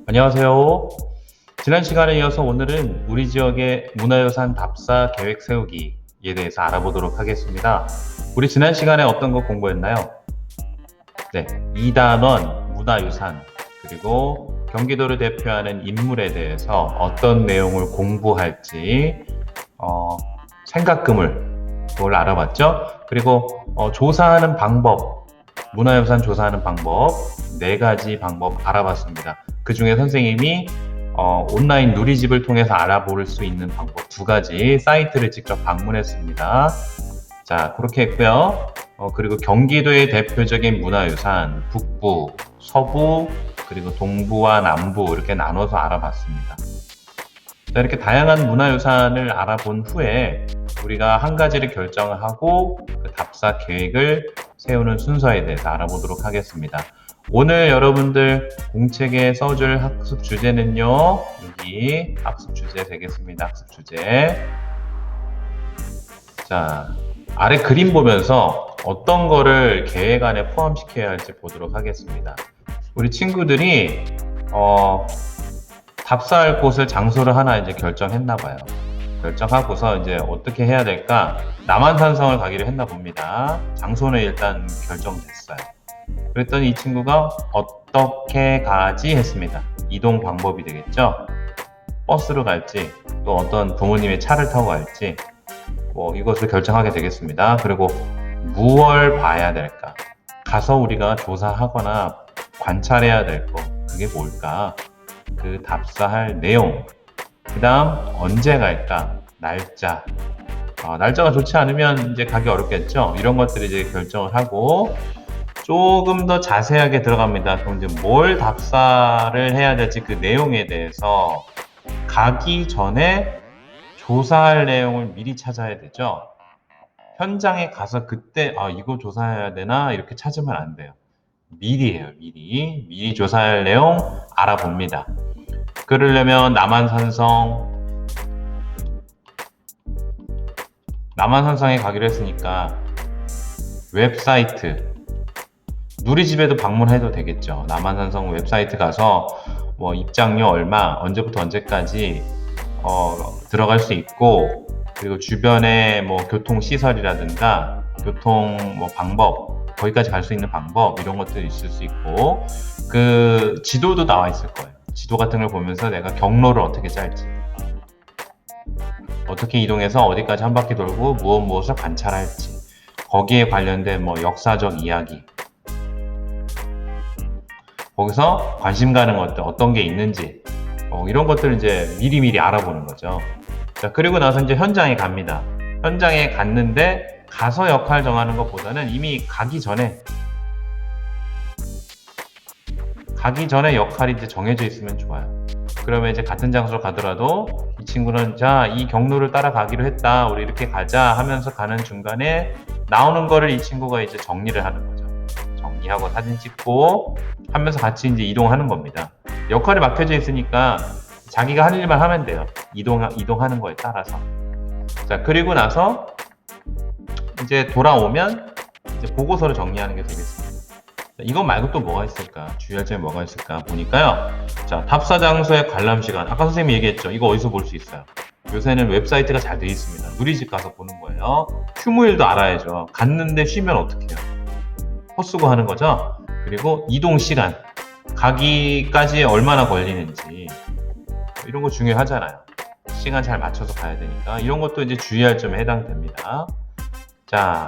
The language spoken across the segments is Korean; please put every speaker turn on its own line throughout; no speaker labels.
안녕하세요. 지난 시간에 이어서 오늘은 우리 지역의 문화유산 답사 계획 세우기에 대해서 알아보도록 하겠습니다. 우리 지난 시간에 어떤 거 공부했나요? 네, 이단원 문화유산 그리고 경기도를 대표하는 인물에 대해서 어떤 내용을 공부할지 생각금을 그걸 알아봤죠. 그리고 조사하는 방법, 문화유산 조사하는 방법 4가지 방법 알아봤습니다. 그 중에 선생님이 온라인 누리집을 통해서 알아볼 수 있는 방법 2가지 사이트를 직접 방문했습니다. 자, 그렇게 했고요. 그리고 경기도의 대표적인 문화유산 북부, 서부, 그리고 동부와 남부 이렇게 나눠서 알아봤습니다. 자, 이렇게 다양한 문화유산을 알아본 후에 우리가 한 가지를 결정을 하고 그 답사 계획을 세우는 순서에 대해서 알아보도록 하겠습니다. 오늘 여러분들 공책에 써줄 학습 주제는요, 여기 학습 주제 되겠습니다. 학습 주제. 자, 아래 그림 보면서 어떤 거를 계획 안에 포함시켜야 할지 보도록 하겠습니다. 우리 친구들이 답사할 곳을 장소를 하나 이제 결정했나 봐요. 결정하고서 이제 어떻게 해야 될까? 남한산성을 가기로 했나 봅니다. 장소는 일단 결정됐어요. 그랬더니 이 친구가 어떻게 가지 했습니다. 이동 방법이 되겠죠. 버스로 갈지 또 어떤 부모님의 차를 타고 갈지 이것을 결정하게 되겠습니다. 그리고 무엇을 봐야 될까? 가서 우리가 조사하거나 관찰해야 될 거 그게 뭘까? 그 답사할 내용, 그 다음 언제 갈까? 날짜. 날짜가 좋지 않으면 이제 가기 어렵겠죠. 이런 것들을 이제 결정을 하고 조금 더 자세하게 들어갑니다. 그럼 이제 뭘 답사를 해야 될지 그 내용에 대해서 가기 전에 조사할 내용을 미리 찾아야 되죠. 현장에 가서 그때 이거 조사해야 되나 이렇게 찾으면 안 돼요. 미리 해요. 미리 조사할 내용 알아봅니다. 그러려면 남한산성에 가기로 했으니까 웹사이트 누리집에도 방문해도 되겠죠. 남한산성 웹사이트 가서 입장료 얼마, 언제부터 언제까지 들어갈 수 있고, 그리고 주변에 교통시설이라든가 교통 방법, 거기까지 갈 수 있는 방법 이런 것들이 있을 수 있고, 그 지도도 나와 있을 거예요. 지도 같은 걸 보면서 내가 경로를 어떻게 짤지, 어떻게 이동해서 어디까지 한 바퀴 돌고 무엇을 관찰할지, 거기에 관련된 역사적 이야기, 거기서 관심 가는 것들 어떤 게 있는지 이런 것들을 이제 미리 알아보는 거죠. 자, 그리고 나서 이제 현장에 갑니다. 현장에 갔는데 가서 역할 정하는 것보다는 이미 가기 전에 역할이 이제 정해져 있으면 좋아요. 그러면 이제 같은 장소로 가더라도 이 친구는 자, 이 경로를 따라가기로 했다. 우리 이렇게 가자 하면서 가는 중간에 나오는 거를 이 친구가 이제 정리를 하는 거죠. 정리하고 사진 찍고 하면서 같이 이제 이동하는 겁니다. 역할이 막혀져 있으니까 자기가 할 일만 하면 돼요. 이동하는 거에 따라서. 자, 그리고 나서 이제 돌아오면 이제 보고서를 정리하는 게 되겠습니다. 이것 말고 또 뭐가 있을까? 주의할 점이 뭐가 있을까? 보니까요. 자, 답사 장소의 관람 시간. 아까 선생님이 얘기했죠. 이거 어디서 볼 수 있어요? 요새는 웹사이트가 잘 되어 있습니다. 누리집 가서 보는 거예요. 휴무일도 알아야죠. 갔는데 쉬면 어떡해요? 헛수고 하는 거죠. 그리고 이동 시간, 가기까지 얼마나 걸리는지 이런 거 중요하잖아요. 시간 잘 맞춰서 가야 되니까 이런 것도 이제 주의할 점에 해당됩니다. 자,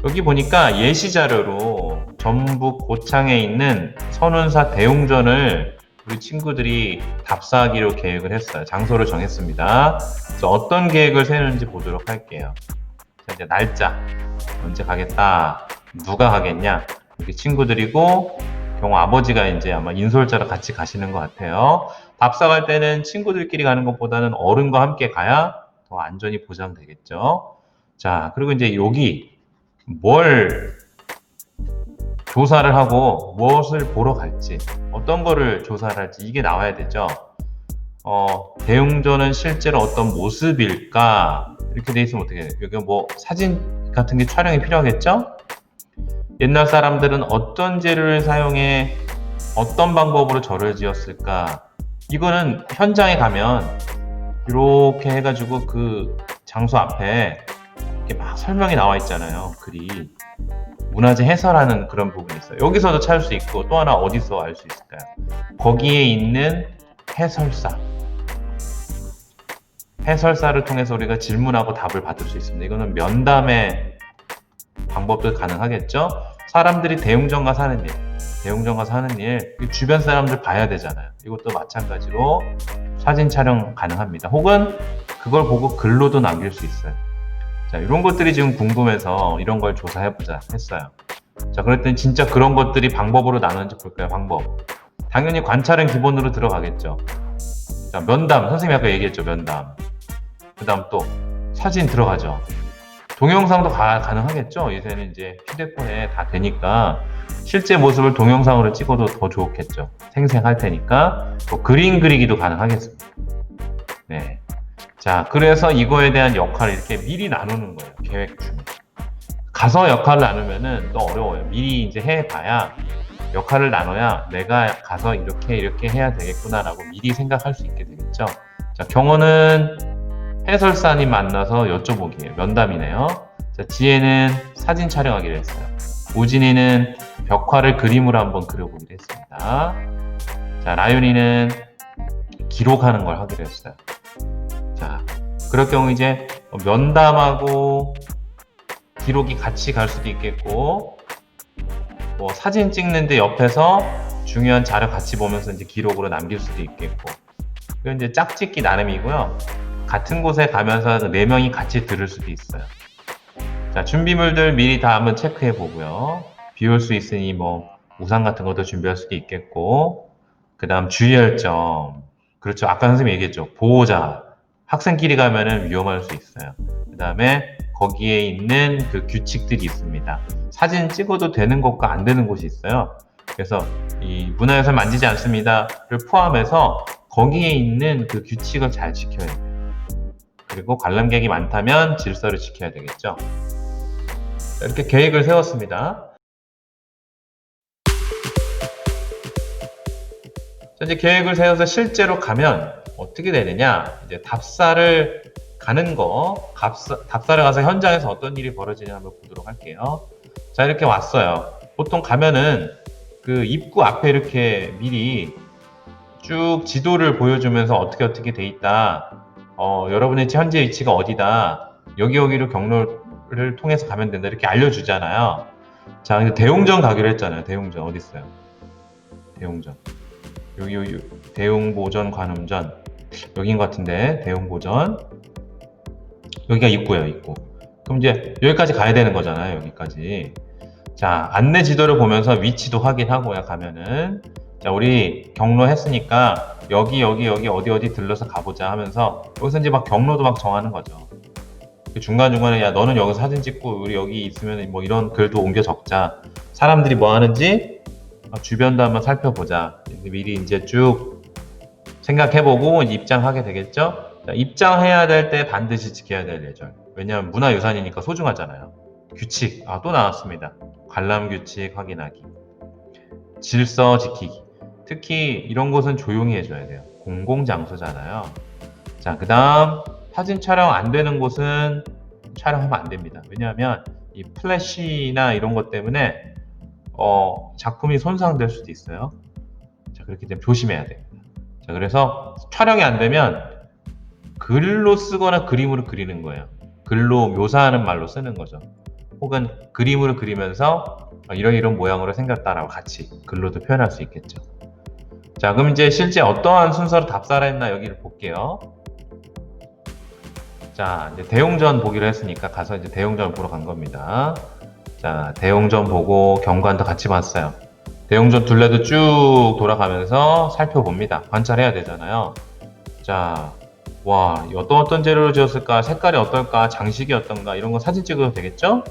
여기 보니까 예시 자료로 전북 고창에 있는 선운사 대웅전을 우리 친구들이 답사하기로 계획을 했어요. 장소를 정했습니다. 그래서 어떤 계획을 세우는지 보도록 할게요. 자, 이제 날짜, 언제 가겠다, 누가 가겠냐, 여기 친구들이고 경우 아버지가 이제 아마 인솔자로 같이 가시는 것 같아요. 답사 갈 때는 친구들끼리 가는 것보다는 어른과 함께 가야 더 안전이 보장되겠죠. 자, 그리고 이제 여기 뭘 조사를 하고 무엇을 보러 갈지, 어떤 거를 조사를 할지 이게 나와야 되죠. 대웅전은 실제로 어떤 모습일까? 이렇게 돼 있으면 어떻게 돼요? 여기 사진 같은 게 촬영이 필요하겠죠? 옛날 사람들은 어떤 재료를 사용해 어떤 방법으로 절을 지었을까? 이거는 현장에 가면 이렇게 해가지고 그 장소 앞에 이렇게 막 설명이 나와 있잖아요. 글이. 문화재 해설하는 그런 부분이 있어요. 여기서도 찾을 수 있고 또 하나 어디서 알 수 있을까요? 거기에 있는 해설사. 해설사를 통해서 우리가 질문하고 답을 받을 수 있습니다. 이거는 면담의 방법도 가능하겠죠? 사람들이 대웅전가 사는 일, 주변 사람들 봐야 되잖아요. 이것도 마찬가지로 사진 촬영 가능합니다. 혹은 그걸 보고 글로도 남길 수 있어요. 자, 이런 것들이 지금 궁금해서 이런 걸 조사해보자 했어요. 자, 그랬더니 진짜 그런 것들이 방법으로 나누는지 볼까요? 방법. 당연히 관찰은 기본으로 들어가겠죠. 자, 면담. 선생님이 아까 얘기했죠. 면담. 그 다음 또 사진 들어가죠. 동영상도 가능하겠죠. 요새는 이제 휴대폰에 다 되니까 실제 모습을 동영상으로 찍어도 더 좋겠죠. 생생할 테니까. 또 그림 그리기도 가능하겠습니다. 네. 자, 그래서 이거에 대한 역할을 이렇게 미리 나누는 거예요. 계획 중에. 가서 역할을 나누면은 또 어려워요. 미리 이제 해봐야 역할을 나눠야 내가 가서 이렇게 해야 되겠구나라고 미리 생각할 수 있게 되겠죠. 자, 경호는 해설사님 만나서 여쭤보기예요. 면담이네요. 자, 지혜는 사진 촬영하기로 했어요. 우진이는 벽화를 그림으로 한번 그려보기로 했습니다. 자, 라윤이는 기록하는 걸 하기로 했어요. 자, 그럴 경우 이제 면담하고 기록이 같이 갈 수도 있겠고, 뭐 사진 찍는데 옆에서 중요한 자료 같이 보면서 이제 기록으로 남길 수도 있겠고, 이건 이제 짝짓기 나름이고요. 같은 곳에 가면서 4명이 같이 들을 수도 있어요. 자, 준비물들 미리 다 한번 체크해 보고요. 비 올 수 있으니 뭐 우산 같은 것도 준비할 수도 있겠고, 그 다음 주의할 점. 그렇죠. 아까 선생님이 얘기했죠. 보호자. 학생끼리 가면은 위험할 수 있어요. 그 다음에 거기에 있는 그 규칙들이 있습니다. 사진 찍어도 되는 곳과 안 되는 곳이 있어요. 그래서 이 문화유산 만지지 않습니다를 포함해서 거기에 있는 그 규칙을 잘 지켜야 돼요. 그리고 관람객이 많다면 질서를 지켜야 되겠죠. 이렇게 계획을 세웠습니다. 자, 이제 계획을 세워서 실제로 가면 어떻게 되느냐? 이제 답사를 가는 거, 답사를 가서 현장에서 어떤 일이 벌어지냐 한번 보도록 할게요. 자, 이렇게 왔어요. 보통 가면은 그 입구 앞에 이렇게 미리 쭉 지도를 보여주면서 어떻게 돼 있다. 여러분의 현재 위치가 어디다. 여기로 경로를 통해서 가면 된다. 이렇게 알려주잖아요. 자, 대웅전 가기로 했잖아요. 대웅전 어디 있어요? 대웅전. 여기 대웅보전 관음전. 여긴 것 같은데 대웅보전. 여기가 입구예요. 입구. 그럼 이제 여기까지 가야 되는 거잖아요. 여기까지. 자, 안내 지도를 보면서 위치도 확인하고요. 가면은 자, 우리 경로 했으니까 여기 어디 들러서 가보자 하면서 여기서 이제 막 경로도 막 정하는 거죠. 중간중간에 야, 너는 여기서 사진 찍고 우리 여기 있으면 뭐 이런 글도 옮겨 적자. 사람들이 뭐 하는지 주변도 한번 살펴보자. 미리 이제 쭉 생각해보고 입장하게 되겠죠. 자, 입장해야 될 때 반드시 지켜야 될 예절. 왜냐하면 문화유산이니까 소중하잖아요. 규칙. 또 나왔습니다. 관람 규칙 확인하기. 질서 지키기. 특히 이런 곳은 조용히 해줘야 돼요. 공공장소잖아요. 자, 그 다음 사진 촬영 안 되는 곳은 촬영하면 안 됩니다. 왜냐하면 이 플래시나 이런 것 때문에 작품이 손상될 수도 있어요. 자, 그렇기 때문에 조심해야 됩니다. 자, 그래서 촬영이 안 되면 글로 쓰거나 그림으로 그리는 거예요. 글로 묘사하는 말로 쓰는 거죠. 혹은 그림으로 그리면서 이런 모양으로 생겼다라고 같이 글로도 표현할 수 있겠죠. 자, 그럼 이제 실제 어떠한 순서로 답사를 했나 여기를 볼게요. 자, 이제 대웅전 보기로 했으니까 가서 이제 대웅전을 보러 간 겁니다. 자, 대웅전 보고 경관도 같이 봤어요. 대웅전 둘레도 쭉 돌아가면서 살펴봅니다. 관찰해야 되잖아요. 자, 와, 어떤 재료로 지었을까? 색깔이 어떨까? 장식이 어떤가? 이런 거 사진 찍어도 되겠죠?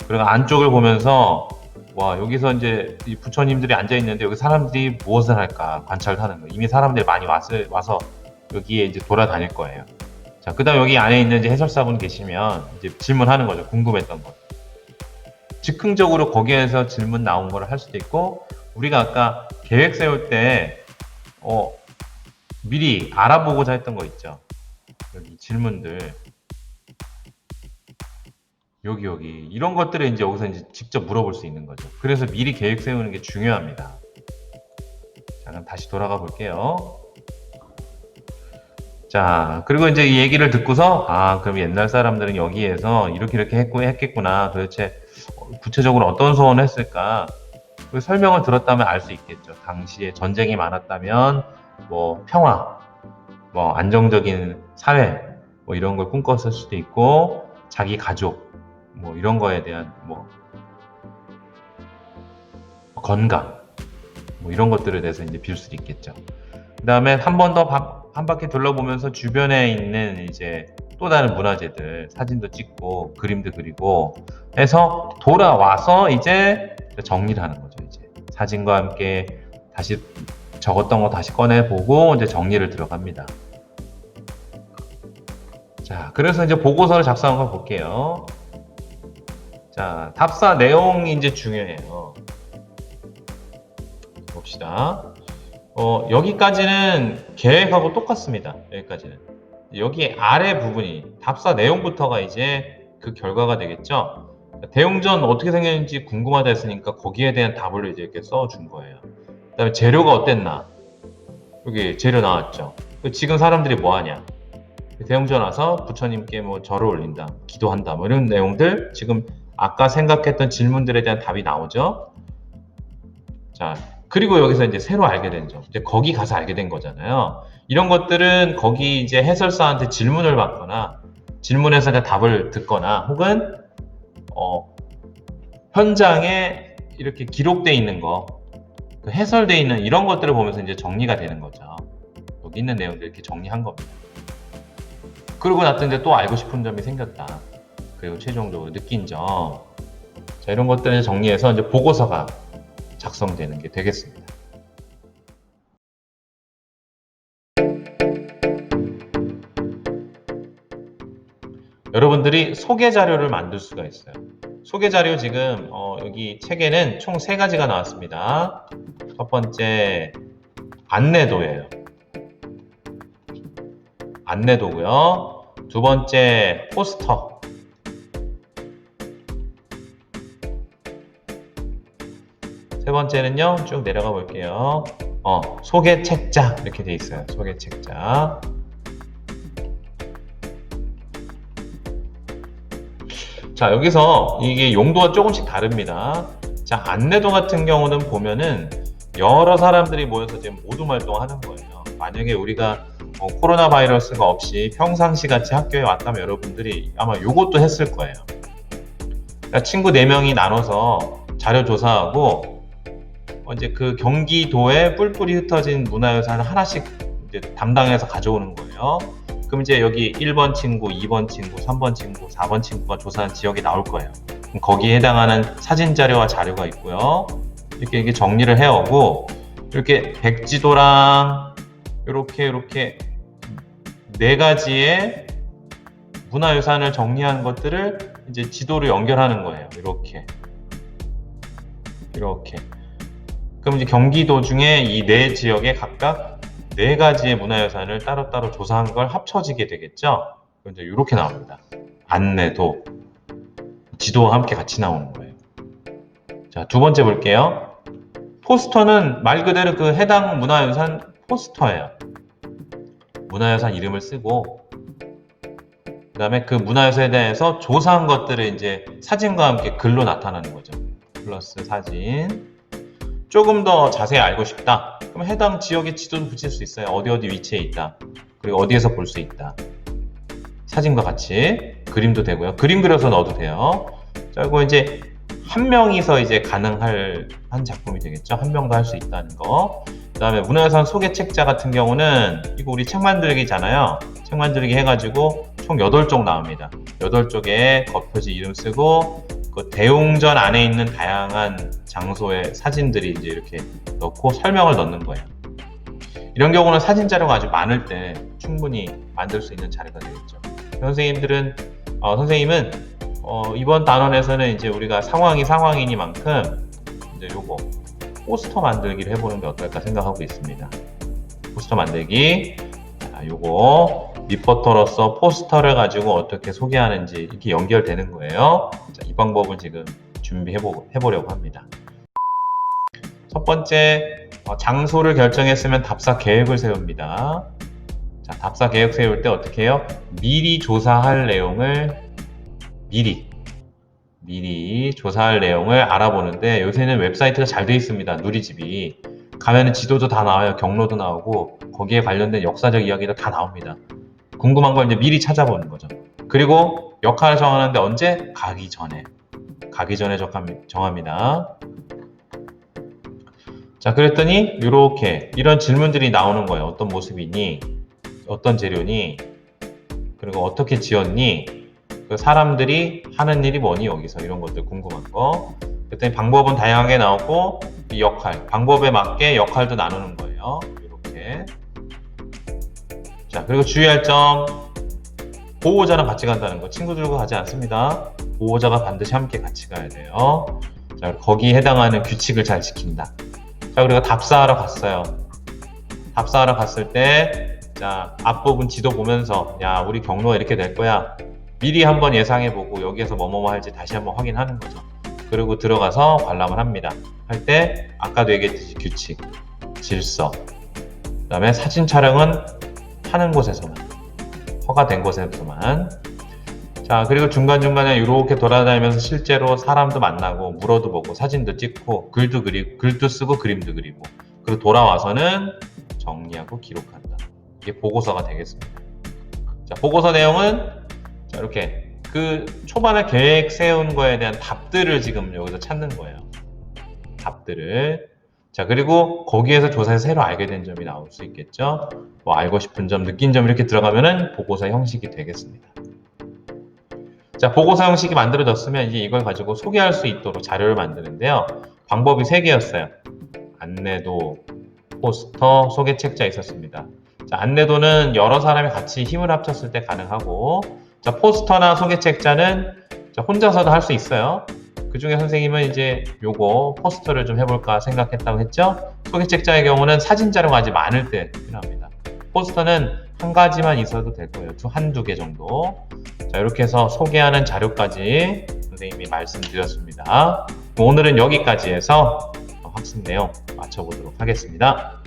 그리고 안쪽을 보면서 와, 여기서 이제 이 부처님들이 앉아있는데 여기 사람들이 무엇을 할까 관찰하는 거예요. 이미 사람들이 많이 와서 여기에 이제 돌아다닐 거예요. 자, 그 다음 여기 안에 있는 이제 해설사분 계시면 이제 질문하는 거죠. 궁금했던 거. 즉흥적으로 거기에서 질문 나온 거를 할 수도 있고, 우리가 아까 계획 세울 때 미리 알아보고자 했던 거 있죠. 여기 질문들 여기 이런 것들을 이제 여기서 이제 직접 물어볼 수 있는 거죠. 그래서 미리 계획 세우는 게 중요합니다. 자, 그럼 다시 돌아가 볼게요. 자, 그리고 이제 이 얘기를 듣고서 그럼 옛날 사람들은 여기에서 이렇게 했겠구나. 도대체 구체적으로 어떤 소원을 했을까? 그 설명을 들었다면 알 수 있겠죠. 당시에 전쟁이 많았다면 뭐 평화, 뭐 안정적인 사회, 뭐 이런 걸 꿈꿨을 수도 있고, 자기 가족, 뭐 이런 거에 대한 뭐 건강, 뭐 이런 것들에 대해서 이제 빌 수도 있겠죠. 그 다음에 한 번 더 한 바퀴 둘러보면서 주변에 있는 이제 또 다른 문화재들 사진도 찍고 그림도 그리고 해서 돌아와서 이제 정리를 하는 거죠. 이제 사진과 함께 다시 적었던 거 다시 꺼내보고 이제 정리를 들어갑니다. 자, 그래서 이제 보고서를 작성한 걸 볼게요. 자, 답사 내용이 이제 중요해요. 봅시다. 여기까지는 계획하고 똑같습니다. 여기까지는. 여기 아래 부분이 답사 내용부터가 이제 그 결과가 되겠죠. 대웅전 어떻게 생겼는지 궁금하다 했으니까 거기에 대한 답을 이제 이렇게 써준 거예요. 그 다음에 재료가 어땠나? 여기 재료 나왔죠. 지금 사람들이 뭐 하냐? 대웅전 와서 부처님께 뭐 절을 올린다, 기도한다, 뭐 이런 내용들 지금 아까 생각했던 질문들에 대한 답이 나오죠. 자, 그리고 여기서 이제 새로 알게 된 점, 이제 거기 가서 알게 된 거잖아요. 이런 것들은 거기 이제 해설사한테 질문을 받거나 질문에서 답을 듣거나 혹은 현장에 이렇게 기록돼 있는 거, 그 해설돼 있는 이런 것들을 보면서 이제 정리가 되는 거죠. 여기 있는 내용들 이렇게 정리한 겁니다. 그러고 났더니 또 알고 싶은 점이 생겼다. 그리고 최종적으로 느낀 점. 자, 이런 것들을 정리해서 이제 보고서가 작성되는 게 되겠습니다. 여러분들이 소개 자료를 만들 수가 있어요. 소개 자료 지금 여기 책에는 총 3가지가 나왔습니다. 첫 번째 안내도예요. 안내도고요. 두 번째 포스터. 세 번째는요, 쭉 내려가 볼게요. 소개 책자 이렇게 돼 있어요. 소개 책자. 자, 여기서 이게 용도가 조금씩 다릅니다. 자, 안내도 같은 경우는 보면은 여러 사람들이 모여서 지금 모둠 활동하는 거예요. 만약에 우리가 코로나 바이러스가 없이 평상시 같이 학교에 왔다면 여러분들이 아마 요것도 했을 거예요. 그러니까 친구 4명이 나눠서 자료 조사하고 이제 그 경기도에 뿔뿔이 흩어진 문화유산을 하나씩 이제 담당해서 가져오는 거예요. 그럼 이제 여기 1번 친구, 2번 친구, 3번 친구, 4번 친구가 조사한 지역이 나올 거예요. 그럼 거기에 해당하는 사진 자료와 자료가 있고요. 이렇게 정리를 해오고 이렇게 백지도랑 이렇게 4가지의 문화유산을 정리한 것들을 이제 지도로 연결하는 거예요. 이렇게. 그럼 이제 경기도 중에 이 4지역에 각각 4가지의 문화유산을 따로따로 조사한 걸 합쳐지게 되겠죠. 그럼 이제 이렇게 나옵니다. 안내도, 지도와 함께 같이 나오는 거예요. 자, 두 번째 볼게요. 포스터는 말 그대로 그 해당 문화유산 포스터예요. 문화유산 이름을 쓰고 그 다음에 그 문화유산에 대해서 조사한 것들을 이제 사진과 함께 글로 나타나는 거죠. 플러스 사진. 조금 더 자세히 알고 싶다. 그럼 해당 지역의 지도도 붙일 수 있어요. 어디 위치에 있다. 그리고 어디에서 볼 수 있다. 사진과 같이 그림도 되고요. 그림 그려서 넣어도 돼요. 자, 그리고 이제 한 명이서 이제 가능한 작품이 되겠죠. 한 명도 할 수 있다는 거. 그 다음에 문화유산 소개 책자 같은 경우는 이거 우리 책 만들기잖아요. 책 만들기 해가지고 총 8쪽 나옵니다. 8쪽에 겉표지 이름 쓰고 그 대웅전 안에 있는 다양한 장소의 사진들이 이제 이렇게 넣고 설명을 넣는 거예요. 이런 경우는 사진 자료가 아주 많을 때 충분히 만들 수 있는 자료가 되겠죠. 선생님은 이번 단원에서는 이제 우리가 상황이니만큼 이제 요거 포스터 만들기를 해보는 게 어떨까 생각하고 있습니다. 포스터 만들기. 자, 요거 리포터로서 포스터를 가지고 어떻게 소개하는지 이렇게 연결되는 거예요. 자, 이 방법을 지금 해보려고 합니다. 첫 번째, 장소를 결정했으면 답사 계획을 세웁니다. 자, 답사 계획 세울 때 어떻게 해요? 미리 조사할 내용을 미리 조사할 내용을 알아보는데, 요새는 웹사이트가 잘 되어 있습니다. 누리집이 가면은 지도도 다 나와요. 경로도 나오고 거기에 관련된 역사적 이야기도 다 나옵니다. 궁금한 걸 이제 미리 찾아보는 거죠. 그리고 역할을 정하는데 언제? 가기 전에 정합니다. 자, 그랬더니 이렇게 이런 질문들이 나오는 거예요. 어떤 모습이니? 어떤 재료니? 그리고 어떻게 지었니? 그 사람들이 하는 일이 뭐니? 여기서 이런 것들 궁금한 거. 그랬더니 방법은 다양하게 나오고, 이 역할, 방법에 맞게 역할도 나누는 거예요. 이렇게. 자, 그리고 주의할 점, 보호자랑 같이 간다는 거. 친구들과 가지 않습니다. 보호자가 반드시 함께 같이 가야 돼요. 자, 거기에 해당하는 규칙을 잘 지킨다. 자, 그리고 답사하러 갔어요. 답사하러 갔을 때, 자, 앞부분 지도 보면서, 야, 우리 경로가 이렇게 될 거야. 미리 한번 예상해보고 여기에서 뭐뭐 할지 다시 한번 확인하는 거죠. 그리고 들어가서 관람을 합니다. 할 때 아까도 얘기했듯이 규칙, 질서, 그 다음에 사진 촬영은 하는 곳에서만, 허가된 곳에서만. 자, 그리고 중간중간에 이렇게 돌아다니면서 실제로 사람도 만나고 물어도 보고 사진도 찍고 글도 쓰고 그림도 그리고, 그리고 돌아와서는 정리하고 기록한다. 이게 보고서가 되겠습니다. 자, 보고서 내용은 자, 이렇게 그 초반에 계획 세운 거에 대한 답들을 지금 여기서 찾는 거예요. 답들을. 자, 그리고 거기에서 조사해서 새로 알게 된 점이 나올 수 있겠죠. 뭐 알고 싶은 점, 느낀 점 이렇게 들어가면은 보고서 형식이 되겠습니다. 자, 보고서 형식이 만들어졌으면 이제 이걸 가지고 소개할 수 있도록 자료를 만드는데요. 방법이 3개였어요. 안내도, 포스터, 소개책자 있었습니다. 자, 안내도는 여러 사람이 같이 힘을 합쳤을 때 가능하고, 자, 포스터나 소개책자는 혼자서도 할 수 있어요. 그 중에 선생님은 이제 요거 포스터를 좀 해볼까 생각했다고 했죠. 소개책자의 경우는 사진 자료가 아직 많을 때 필요합니다. 포스터는 한 가지만 있어도 될 거예요. 한두 개 정도. 자, 이렇게 해서 소개하는 자료까지 선생님이 말씀드렸습니다. 오늘은 여기까지 해서 학습 내용 마쳐보도록 하겠습니다.